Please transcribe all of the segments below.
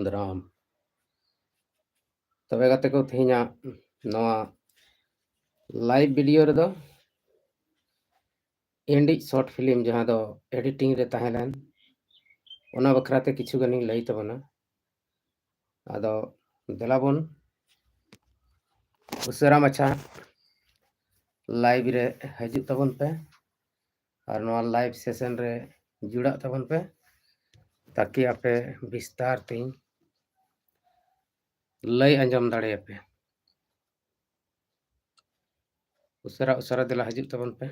ᱫᱨᱟᱢ ᱛᱚᱵᱮ ᱜᱟᱛᱮ ᱠᱚ ᱛᱮᱦᱮᱧᱟᱜ ᱱᱚᱣᱟ ᱞᱟइव वीडियो ᱨᱮᱫᱚ इंडिज शॉर्ट फिल्म जहां दो एडिटिंग रे तहलन ओना बखराते किछु गनिंग लई तबना आदो देलाबन उसरा मचा लाइव रे हजू तबन पे और नवा लाइव सेशन रे जुड़ा तबन पे ताकि आपे विस्तार तीन लई अंजम दाड़े पे उसरा उसरा दिला हजू तबन पे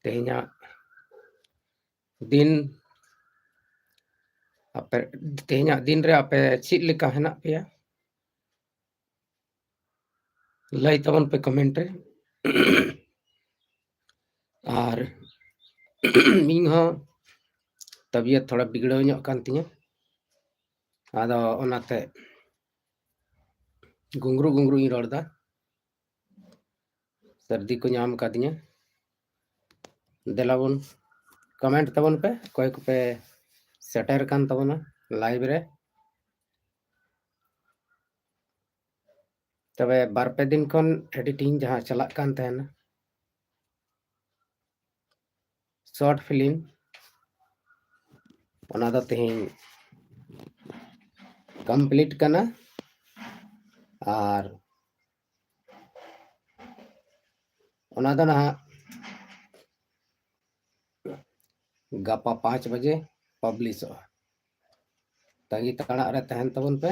तेहना दिन आपे तेहना दिन रे आपे चित लेका हेना पेया लई तबन पे कमेंट रे और इन हो तबियत थोड़ा बिगड़ो ᱧᱚᱜ kan tinya ado onate गुंगरू गुंगरू ᱤᱧ ᱨᱚᱲ ᱫᱟ सर्दी को ᱧᱟᱢ ᱠᱟᱫᱤᱧᱟ देलाबन कमेंट तबन पे कोई को पे सेटर कान तबना लाइव रे तबे बार पे दिन खन एडिटिंग जहां चला कान तहना शॉर्ट फिल्म ओना दो तेहिं कंप्लीट कना और ओना दो ना गापा 5 बजे पब्लिश हो तंगी तड़ा रे तहन तबन पे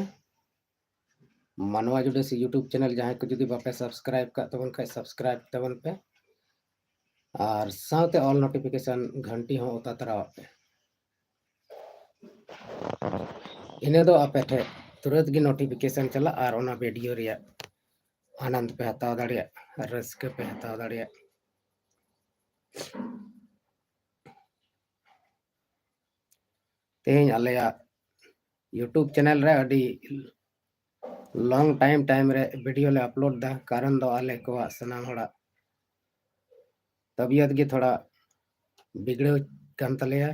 मानवा जुड़े से यूट्यूब चैनल जहां को जुदी बापे सब्सक्राइब का तबन खाय सब्सक्राइब तबन पे और साथ ऑल नोटिफिकेशन घंटी हो उता तरह पे इने दो आपे ठे तुरंत की नोटिफिकेशन चला और ओना वीडियो रिया आनंद पे हताव दाड़िया रस्के पे हताव दाड़िया तेहन आलेया यूट्यूब चैनल रे अडी लॉन्ग टाइम रे वीडियो ले अपलोड दा कारण दो आले को सनाम होड़ा तबियत गे थोड़ा बिगड़े कान तलेया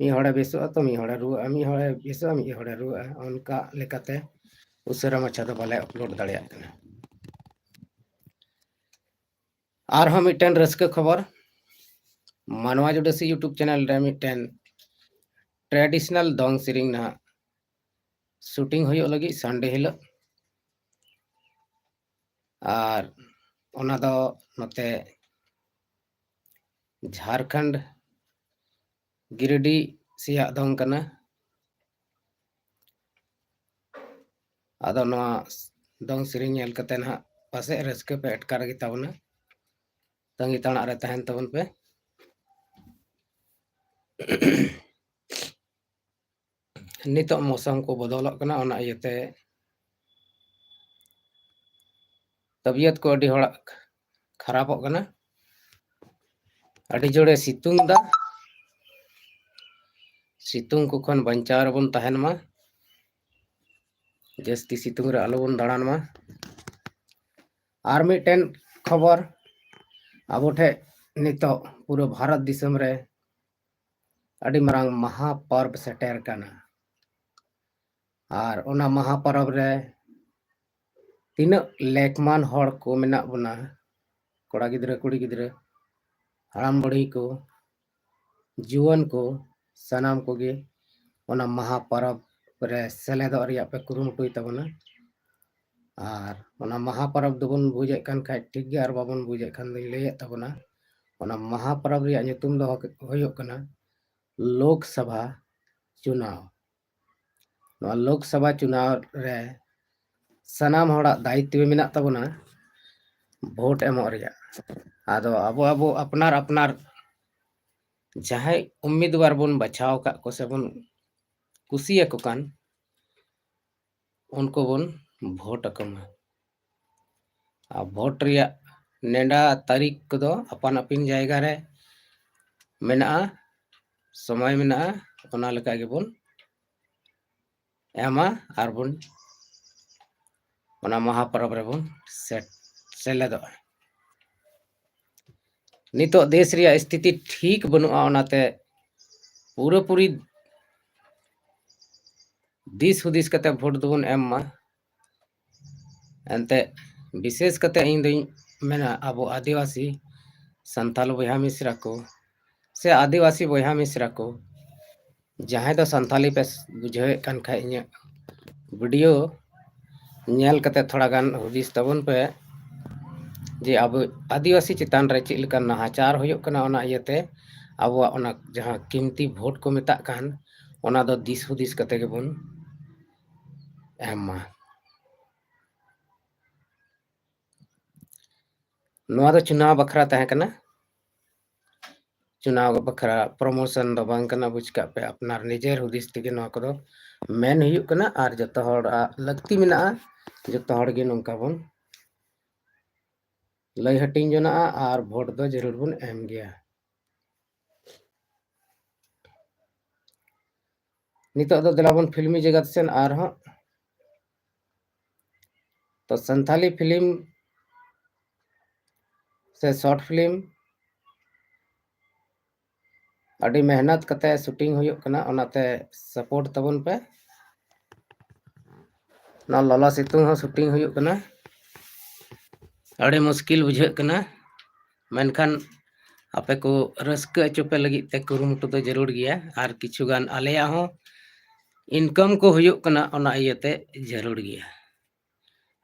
मी होड़े बेसो तो मी होड़े रुआ मी होड़े बेसो मी होड़े रुआ उनका लेकाते उसरा मच्छा दो बाले अपलोड दाड़िया कना और हम मिटन रस्क खबर मानवा जुड़े से यूट्यूब चैनल रे मिटन ट्रेडिशनल दोंग सिरिंग ना शूटिंग होयो लगी संडे हिलो और ओना दो नते झारखंड गिरिडी सिया दोंग कना आदो नवा दोंग सिरिंग नेल कते ना पासे रस्के पे अटकार गी ताबना तंगी ताना रे तहन तबन पे नितो मौसम को बदलक कना ओना इयते तबियत को अडी होड़ा खराबक कना अडी जोड़े सितुंग दा सितुंग को खन बंचाव रबन तहन मा जस्ती सितुंग रे आलोबन दाड़ान मा और मिटन खबर अब ठे नितो पूरा भारत दिसम रे अडी मरांग महापर्व सेटर कना और ओना महापर्व रे तीन लेकमान हड़ को मेना बना कोड़ा गिद्रे कुड़ी गिद्रे हराम बड़ी को जुवन को सनाम को गे ओना महापर्व रे सेलेदो रिया पे कुरुमुटुई तबना और ओना महापर्व दोबन बुझे कान खाय ठीक गे और बाबन बुझे खान लैय तबना ओना महापर्व रिया nyutum दो होयो कना लोकसभा चुनाव नवा लोकसभा चुनाव रे सनाम होड़ा दायित्व मेना तबना भोट एमो रिया आदो अबो अबो अपनार अपनार जहां उम्मीदवार बन बचाव का को से बन कुसिया को कान उनको बन भोट अकमा आ भोट रिया नेडा तारीख को दो अपन अपन जायगा रे मेना समय मेना ओना लेका गे बन एमा आर बन ओना महापर्व रे बन सेलेदो नितो देश रिया स्थिति ठीक बनुआ ओनाते पूरा पूरी दिस हुदिस कते भोट दोबन एम मा एनते विशेष कते इन दिन मेना अबो आदिवासी संताल बया मिश्रा को से आदिवासी बया मिश्रा को जहां दो संताली पे बुझे कान खा इᱧ वीडियो नेल कते थोड़ा गान हुदिस तबन पे जे अब आदिवासी चितान रे चेक लेका नाहाचार होयोग कना ओना इयते अब ओना जहां कीमती भोट को मेता कान ओना दो दिस हुदिस कते गेबन एमा नोआ दो चुनाव बखरा तहे कना चुनाव बखरा प्रमोशन दो बांग कना बुझ का पे अपनार निजेर हुदिस तिगे नोआ को दो मेन हुयुग कना आर जतो हड़ लगती मेना जतो हड़ गे नोंका बन लय हटिंग जोना आर भोट दो जरूर बन एम गया नितो दो दिलाबन फिल्मी जगत सेन आर हो तो संथाली फिल्म से शॉर्ट फिल्म अड़ी मेहनत कते शूटिंग हुयुग कना ओनाते सपोर्ट तबन पे ना लला सितुंग हो शूटिंग हुयुग कना अड़ी मुश्किल बुझाग कना मेनखान आपे को रस्का चुपे लगी ते कुरुमुटु तो जरूर गया आर किछुगान आलेया हो इनकम को हुयुग कना ओना इयते जरूर गया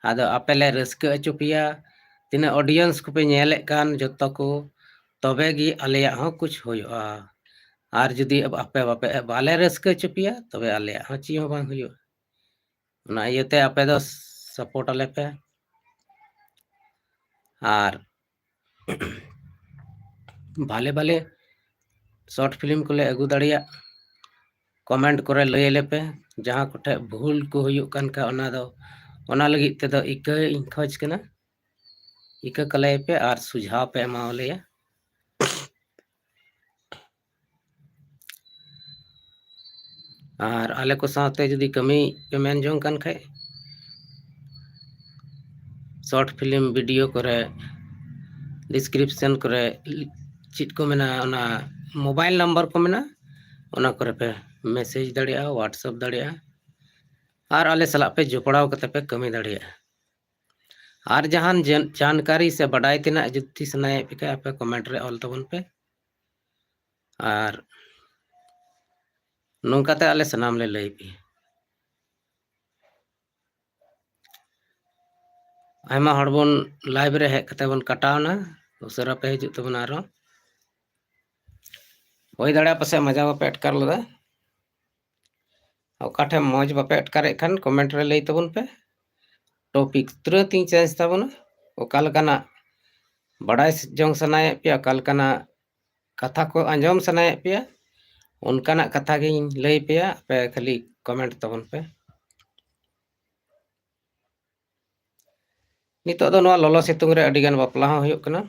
आदो आपे ले रस्का चुपिया तिना ऑडियंस को पे नेले कान जत्तो को तबे गी आलेया हो कुछ हुयुआ आर जुदी अब आपे बापे बाले रस्का चुपिया तबे आलेया हो ची हो बांग हुयुआ ओना इयते आपे दो सपोर्ट आले पे आर भाले भाले शॉर्ट फिल्म को ले अगू दाड़िया कमेंट करे लयले पे जहां कोठे भूल को हुयुग कान का ओना दो ओना लगी ते दो इका इन खोज कना इका कले पे आर सुझाव पे एमावलेया आर आले को साथे जुदी कमी पे मेन जोंग कान खाए शॉर्ट फिल्म वीडियो करे डिस्क्रिप्शन करे चिट को मेना ओना मोबाइल नंबर को मेना ओना करे पे मैसेज दाड़िया व्हाट्सएप दाड़िया आर आले सला पे जोपड़ाव कते पे कमी दाड़िया आर जहान जानकारी से बड़ाई तिना जुत्ती सनाए पे आपे कमेंट रे ऑल तबन पे आर नोंकाते आले सनाम ले लई पे आयमा हड़बन लाइव रे हेक कते बन कटावना उसरा पे हिजुग तबन आरो होय दाड़ा पसे मजा बापे अटकार लदा ओकाठे मौज बापे अटकारे खान कमेंट रे लई तबन पे टॉपिक तुरंत ही चेंज तबना ओकालकाना बड़ाई जोंग सनाए पे ओकालकाना कथा को आंजम सनाए पे उनकाना कथा गे लई पे पे खाली कमेंट तबन पे नितो दो नोआ ललो सितुंग रे अडिगान बापला हो हुयुग कना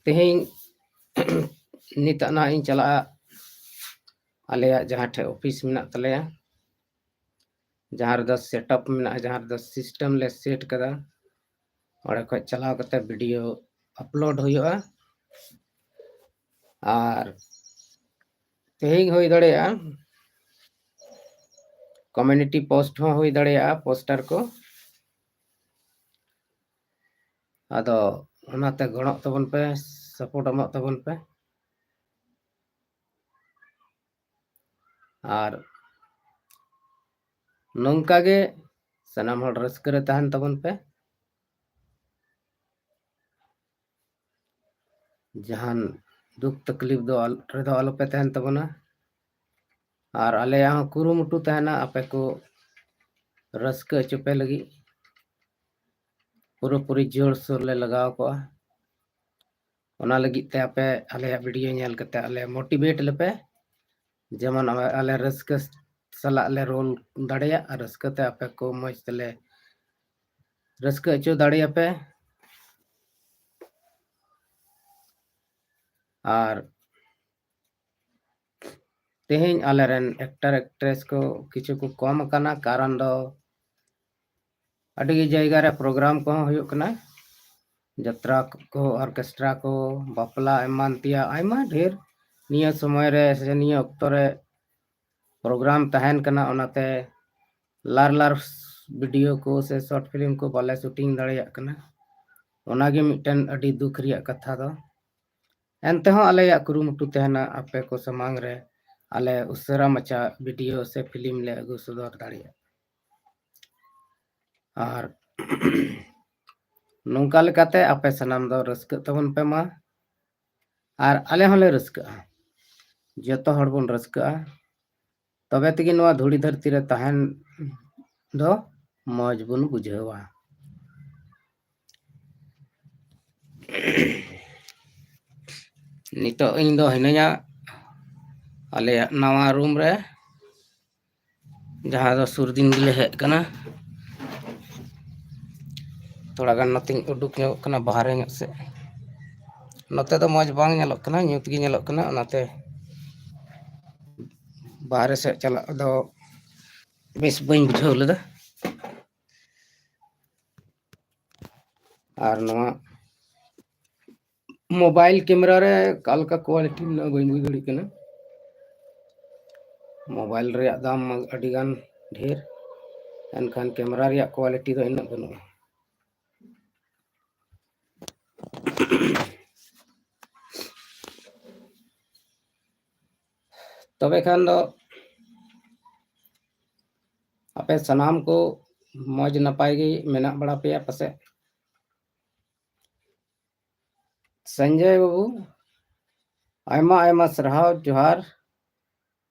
तेहें निता ना इन चला आलेया जहां ठे ऑफिस मेना तलेया जहां रे सेटअप मेना जहां रे सिस्टम ले सेट कदा और खो चलाव कते वीडियो अपलोड हुयुआ आर तेहें होई दड़ेया कम्युनिटी पोस्ट हो हुई दड़ेया पोस्टर को आदो ओनाते गणो तबन पे सपोर्ट अमो तबन पे आर नोंका गे सनाम हड़ रस्का रे तहन तबन पे जहान दुख तकलीफ दो रेदो आलो पे तहन तबना आर आले यहाँ कुरुमुटु तहना आपे को रस्का चुपे लगी पूरा पूरी जोर सोर ले लगाव को ओना लगी ते आपे आले वीडियो नेल कते आले मोटिवेट लेपे जेमन आले रस्का सला ले रोल दाड़िया रस्का ते आपे को मज तले रस्का अचो दाड़िया पे आर तेहें आलेरन एक्टर एक्ट्रेस को किछु को कम करना कारण दो अड़ी जगह रे प्रोग्राम को हुयुक कना जत्रा को ऑर्केस्ट्रा को बापला एमान तिया आयमा ढेर निया समय रे से निया अक्तो रे प्रोग्राम तहन कना ओनाते लार लार वीडियो को से शॉर्ट फिल्म को बाले शूटिंग दाड़िया कना ओनागे मिटन अड़ी दुख रिया कथा दो एनते हो आले या कुरुमुटु तहना आपे को समांग रे आले उसरा मचा वीडियो से फिल्म ले अगु सदर दाड़िया और नौका लेकाते आपे सनाम दो रस्क तबन पे मा और आले होले रस्क जतो हड़ बन रस्क तबे तगी नवा धूड़ी धरती रे तहन दो मौज बन बुझेवा नितो इन दो हिनया आले नवा रूम रे जहां दो सुर दिन गिले हे कना थोड़ा गान नथिंग उडुक ᱧᱚᱜ कना बाहर ᱧᱚᱜ से नते दो मौज बांग ᱧᱮᱞᱚᱜ कना ᱧᱩᱛ गी ᱧᱮᱞᱚᱜ कना ओनाते बाहर से चला दो बेस बइन बुझाव लेदा और नवा मोबाइल कैमरा रे काल का क्वालिटी ना बइन बुझड़ी कना मोबाइल रे दाम अडी गान ढेर एनखान कैमरा रे क्वालिटी दो इना बनु तबे खान दो आपे सनाम को मौज नपाय गे मेना बड़ा पे पसे संजय बाबू आयमा आयमा सरहाव जोहार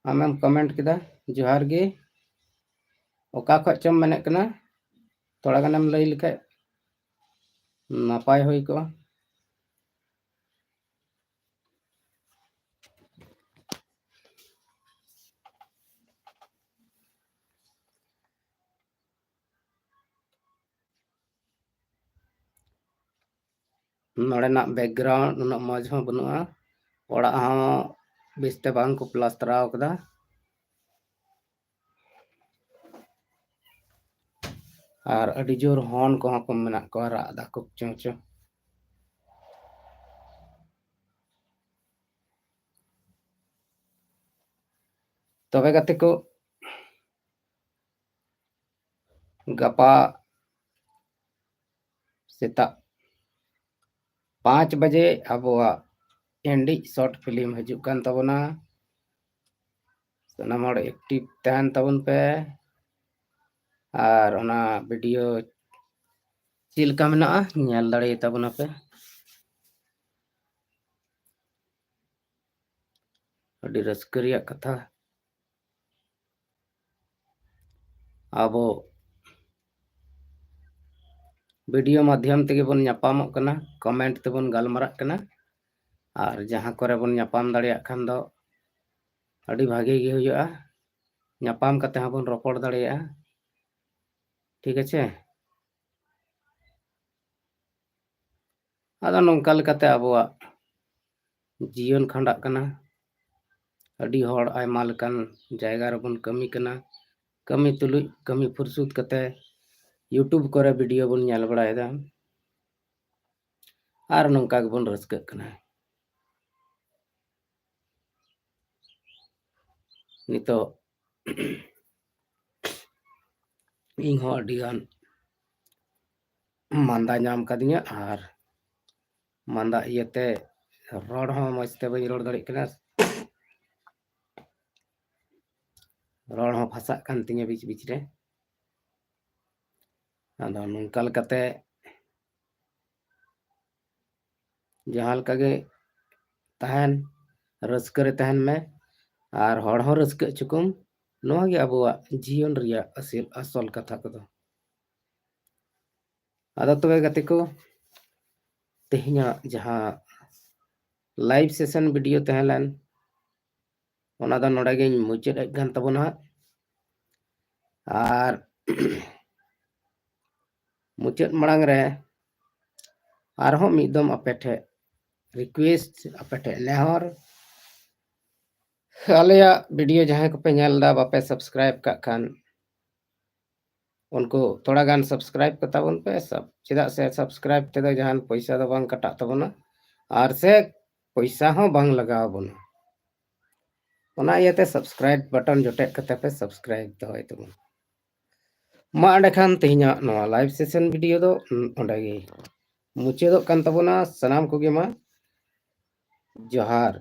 आमेम कमेंट किदा जोहार गे ओका खच चम मने कना थोड़ा गानम लई लिखे नपाय होई को नोड़ेना बैकग्राउंड उना मौज हो बनुआ ओड़ा हो बिस्ते बांग को प्लास्टराव कदा और अड़ी जोर हॉर्न को मेना को राग दा को चोचो तबे गते को गपा सेता 5 बजे अबवा एंडी शॉर्ट फिल्म हजु कान तबना सनाम हड़ एक्टिव तहन तबन पे और ओना वीडियो चिलका मेना ᱧᱮᱞ दाड़े तबना पे अड़ी रस्करिया कथा आबो वीडियो माध्यम तेगे बन ᱧᱟᱯᱟᱢᱚᱜ कना कमेंट तेबन गालमाराग कना और जहां करे बन ᱧᱟᱯᱟᱢ दाड़िया खान दो अड़ी भागे गे हुआ ᱧᱟᱯᱟᱢ कते हबन रोपड़ दाड़िया ठीक है आदा नोंका लेकाते अबवा जीवन खंडा कना अड़ी हड़ आयमा लेकान जायगा रे बन कमी कना कमी तुलुj कमी फुरसुत कते यूट्यूब करे वीडियो बन ᱧᱮᱞ बड़ायदा और नोंका बन रस्क कना नितो इन हो अड़ी गान मांदा नाम कदिया और मांदा इयते रोड हो मस्ते बई रोड दाड़ी कना रोड हो फसा कान तिया बीच बीच रे आदो नोंका लेकाते जहां लका गे तहन रस्क रे तहन में और हड़ हो रस्क चुकुम नोआ गे अबवा जीवन रिया असल कथा को आदो तबे गते को तेहिना जहां लाइव सेशन वीडियो तहलन ओना दा नोडा गे मुचेद गन तबना और मुचेद मड़ांग रे आरहो मिदम अपेठे रिक्वेस्ट अपेठे नेहर आलिया वीडियो जहां को पे ᱧᱮᱞ दा बापे सब्सक्राइब का खान उनको थोड़ा गान सब्सक्राइब करता बन पे सब चेदा से सब्सक्राइब तेदा जहान पैसा दो बांग कटा तबना और से पैसा हो बांग लगाव बन ओना इयाते सब्सक्राइब बटन जोटे कते पे सब्सक्राइब दो तबन मा अंडे खान तेहिना नवा लाइव सेशन वीडियो दो ओंडे गे मुचादो कान तबना सनाम कोगे मा जोहार।